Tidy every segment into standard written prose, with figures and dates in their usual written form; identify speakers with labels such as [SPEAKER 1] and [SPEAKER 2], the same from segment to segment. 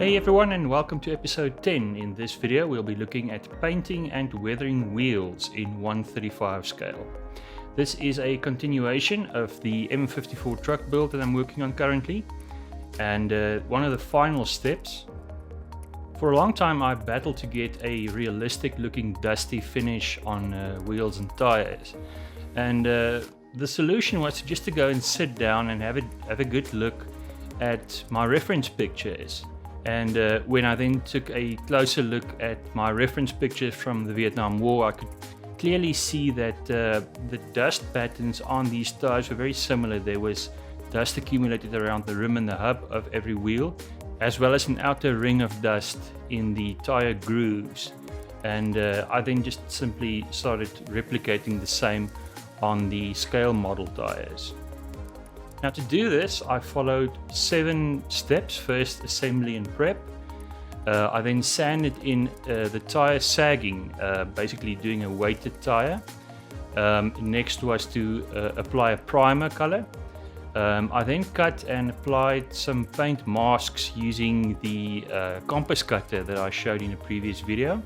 [SPEAKER 1] Hey everyone, and welcome to episode 10. In this video we'll be looking at painting and weathering wheels in 1/35 scale. This is a continuation of the M54 truck build that I'm working on currently, and one of the final steps. For a long time I battled to get a realistic looking dusty finish on wheels and tires, and the solution was just to go and sit down and have a good look at my reference pictures. And when I then took a closer look at my reference pictures from the Vietnam War, I could clearly see that the dust patterns on these tires were very similar. There was dust accumulated around the rim and the hub of every wheel, as well as an outer ring of dust in the tire grooves. And I then just simply started replicating the same on the scale model tires. Now to do this, I followed 7 steps. First, assembly and prep. I then sanded in the tire sagging, basically doing a weighted tire. Next was to apply a primer color. I then cut and applied some paint masks using the compass cutter that I showed in a previous video.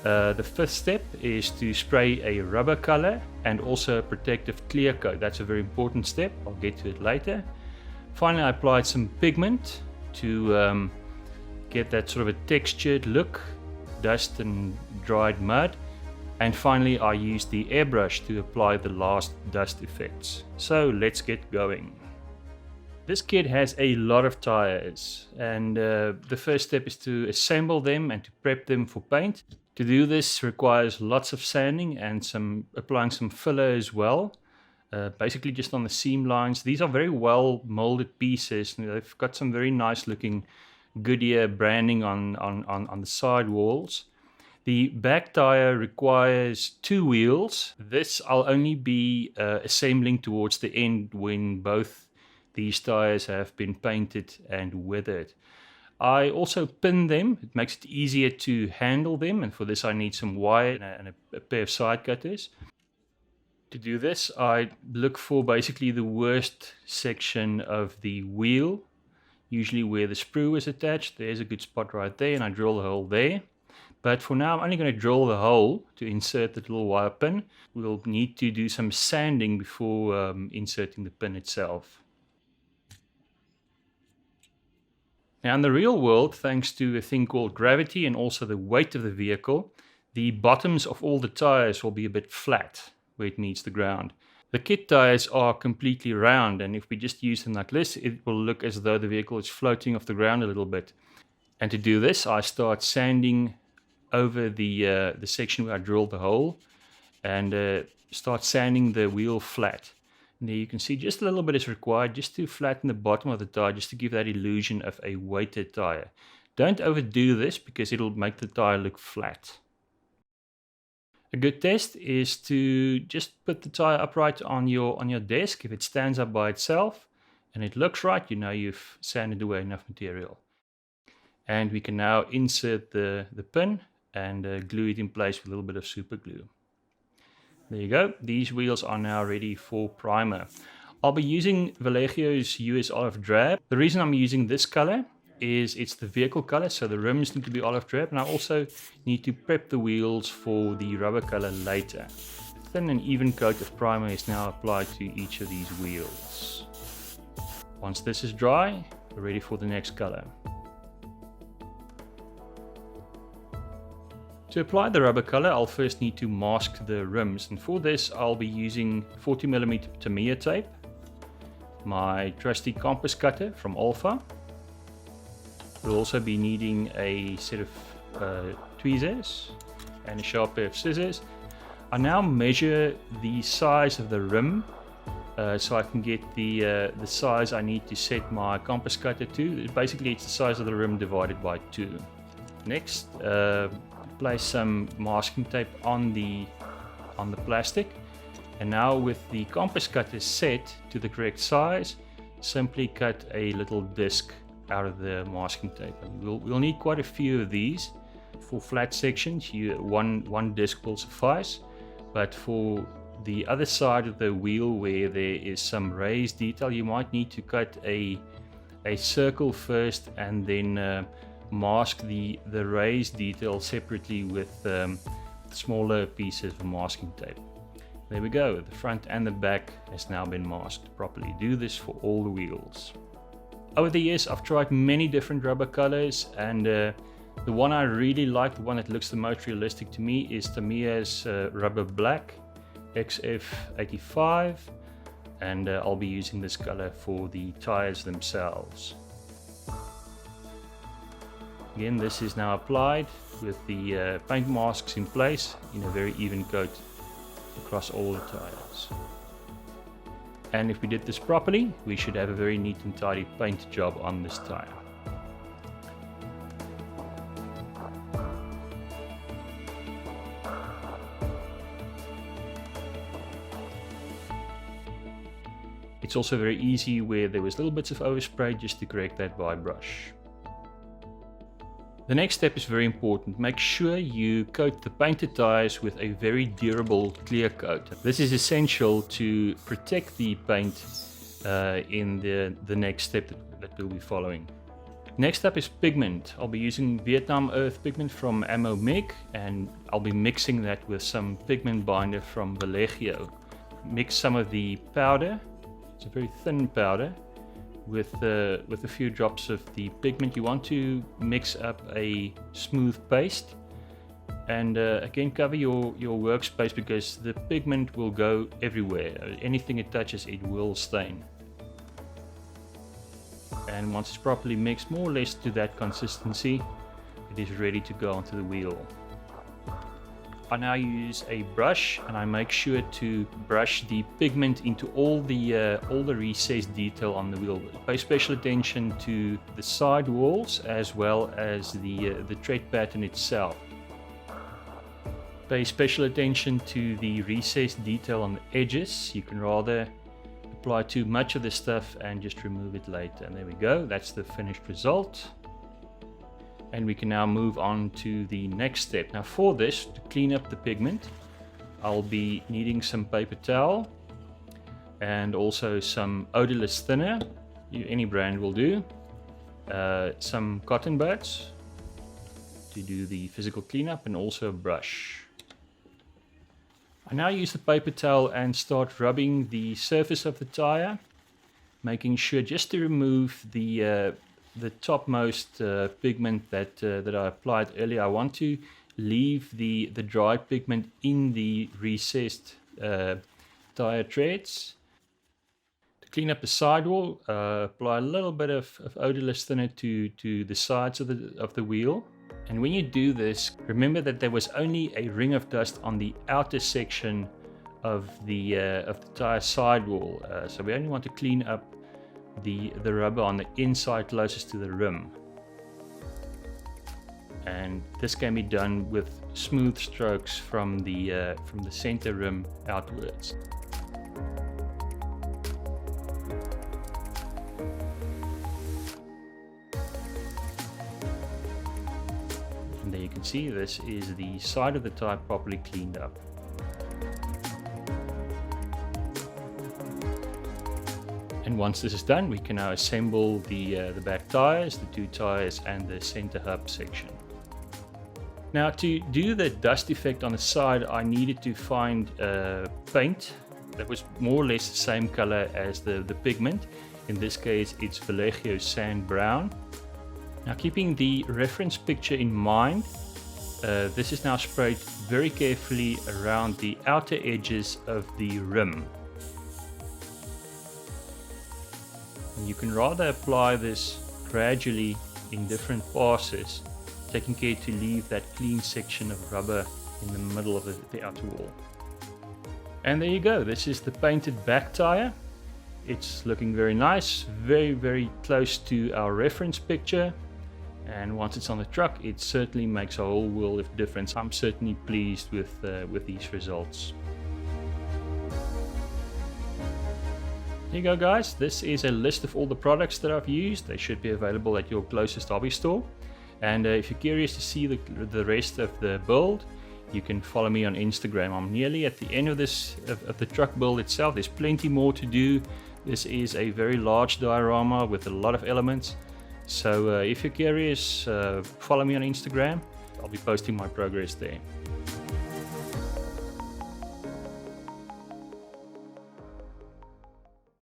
[SPEAKER 1] The 5th step is to spray a rubber color and also a protective clear coat. That's a very important step. I'll get to it later. Finally, I applied some pigment to get that sort of a textured look, dust and dried mud. And finally, I used the airbrush to apply the last dust effects. So let's get going. This kit has a lot of tires, and the first step is to assemble them and to prep them for paint. To do this requires lots of sanding and applying some filler as well, basically just on the seam lines. These are very well molded pieces, and they've got some very nice looking Goodyear branding on the side walls. The back tire requires 2 wheels. This I'll only be assembling towards the end when both these tires have been painted and weathered. I also pin them. It makes it easier to handle them, and for this I need some wire and a pair of side cutters. To do this, I look for basically the worst section of the wheel, usually where the sprue is attached. There's a good spot right there, and I drill the hole there. But for now I'm only going to drill the hole to insert the little wire pin. We'll need to do some sanding before inserting the pin itself. Now in the real world, thanks to a thing called gravity and also the weight of the vehicle, the bottoms of all the tires will be a bit flat where it meets the ground. The kit tires are completely round, and if we just use them like this, it will look as though the vehicle is floating off the ground a little bit. And to do this, I start sanding over the section where I drilled the hole, and start sanding the wheel flat. And there you can see just a little bit is required just to flatten the bottom of the tire, just to give that illusion of a weighted tire. Don't overdo this because it'll make the tire look flat. A good test is to just put the tire upright on your desk. If it stands up by itself and it looks right, you know you've sanded away enough material. And we can now insert the pin and glue it in place with a little bit of super glue. There you go. These wheels are now ready for primer. I'll be using Vallegio's US Olive Drab. The reason I'm using this color is it's the vehicle color, so the rims need to be olive drab, and I also need to prep the wheels for the rubber color later. Thin and even coat of primer is now applied to each of these wheels. Once this is dry, we're ready for the next color. To apply the rubber color, I'll first need to mask the rims, and for this I'll be using 40mm Tamiya tape, my trusty compass cutter from Alpha. We'll also be needing a set of tweezers and a sharp pair of scissors. I now measure the size of the rim so I can get the size I need to set my compass cutter to. Basically it's the size of the rim divided by 2. Next, place some masking tape on the plastic, and now with the compass cutter set to the correct size, simply cut a little disc out of the masking tape. We'll need quite a few of these. For flat sections, one disc will suffice, but for the other side of the wheel where there is some raised detail, you might need to cut a a circle first and then mask the raised detail separately with smaller pieces of masking tape. There we go, the front and the back has now been masked properly. Do this for all the wheels. Over the years I've tried many different rubber colors, and the one I really like, the one that looks the most realistic to me, is Tamiya's Rubber Black XF85, and I'll be using this color for the tires themselves. Again, this is now applied with the paint masks in place in a very even coat across all the tires. And if we did this properly, we should have a very neat and tidy paint job on this tire. It's also very easy where there was little bits of overspray, just to correct that by brush. The next step is very important. Make sure you coat the painted tires with a very durable clear coat. This is essential to protect the paint in the next step that we'll be following. Next up is pigment. I'll be using Vietnam Earth pigment from Ammo Mig, and I'll be mixing that with some pigment binder from Vallejo. Mix some of the powder, it's a very thin powder, with a few drops of the pigment. You want to mix up a smooth paste, and again, cover your workspace, because the pigment will go everywhere. Anything it touches, it will stain. And once it's properly mixed, more or less to that consistency, it is ready to go onto the wheel. I now use a brush, and I make sure to brush the pigment into all the recessed detail on the wheel. Pay special attention to the side walls as well as the tread pattern itself. Pay special attention to the recessed detail on the edges. You can rather apply too much of the stuff and just remove it later. And there we go, that's the finished result. And we can now move on to the next step. Now for this, to clean up the pigment, I'll be needing some paper towel and also some odorless thinner, any brand will do, some cotton buds to do the physical cleanup, and also a brush. I now use the paper towel and start rubbing the surface of the tire, making sure just to remove the topmost pigment that I applied earlier. I want to leave the dried pigment in the recessed tire treads. To clean up the sidewall, apply a little bit of odorless thinner to the sides of the wheel. And when you do this, remember that there was only a ring of dust on the outer section of the tire sidewall, so we only want to clean up the rubber on the inside closest to the rim. And this can be done with smooth strokes from the center rim outwards. And there you can see this is the side of the tire properly cleaned up. And once this is done, we can now assemble the back tires, the two tires, and the center hub section. Now, to do the dust effect on the side, I needed to find paint that was more or less the same color as the pigment. In this case, it's Vallejo Sand Brown. Now, keeping the reference picture in mind, this is now sprayed very carefully around the outer edges of the rim. And you can rather apply this gradually in different passes, taking care to leave that clean section of rubber in the middle of the outer wall. And there you go, this is the painted back tire. It's looking very nice, very close to our reference picture. And once it's on the truck, it certainly makes a whole world of difference. I'm certainly pleased with these results. Here you go, guys. This is a list of all the products that I've used. They should be available at your closest hobby store. And if you're curious to see the rest of the build, you can follow me on Instagram. I'm nearly at the end of the truck build itself. There's plenty more to do. This is a very large diorama with a lot of elements. So if you're curious, follow me on Instagram. I'll be posting my progress there.